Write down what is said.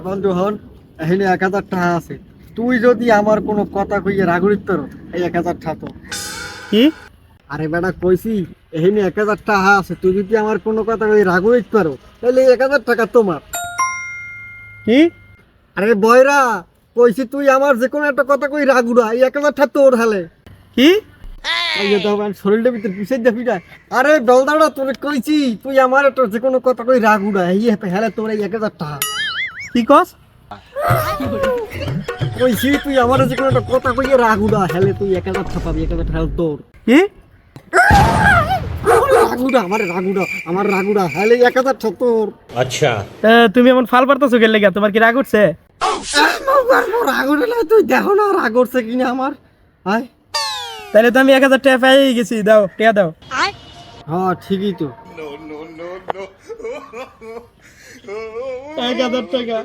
বন্ধু হন, এখানে 1,000 টাকা আছে। তুই যদি আমার কোনো কথা কইয়ে রাগুরিত তোর এই 1,000 টাকা তো। কি? আরে বেটা কইছি এখানে 1,000 টাকা আছে, তুই যদি আমার কোনো কথা কই রাগুরিত পারো তাহলে এই 1,000 টাকা তোমার। কি? আরে বয়রা, কইছি তুই আমার যে কোনো একটা কথা কই রাগুরা, এই 1,000 টাকা তোর হালে। কি? এই যে দাও শরীরটা ভিতরে পিছিয়ে দে পিটা। আরে ডলদাড়া তোরে কইছি তুই আমার একটা যে কোনো কথা কই রাগুরা, এই হালে তোর এই 1,000 টাকা। কি কস? কইছি তুই আমার যে কোনো একটা কথা কইয়ে রাগুরা, হেলে তুই 1,000 টাকা পাবি, 1,000 টাকা তোর। কি? রাগুরা আমার রাগুরা হেলে 1,000 টাকা তোর। তুমি এমন ফাল পারতাছো গেলে গা, তোমার কি রাগ উঠছে? রাগ উঠলে তুই দেখো না রাগ উঠছে কিনা আমার। আয় তাহলে তো আমি 1,000 টাকা পেয়ে গেছি, দাও টাকা দাও। হ্যাঁ ঠিকই তো। 1,000 টাকা।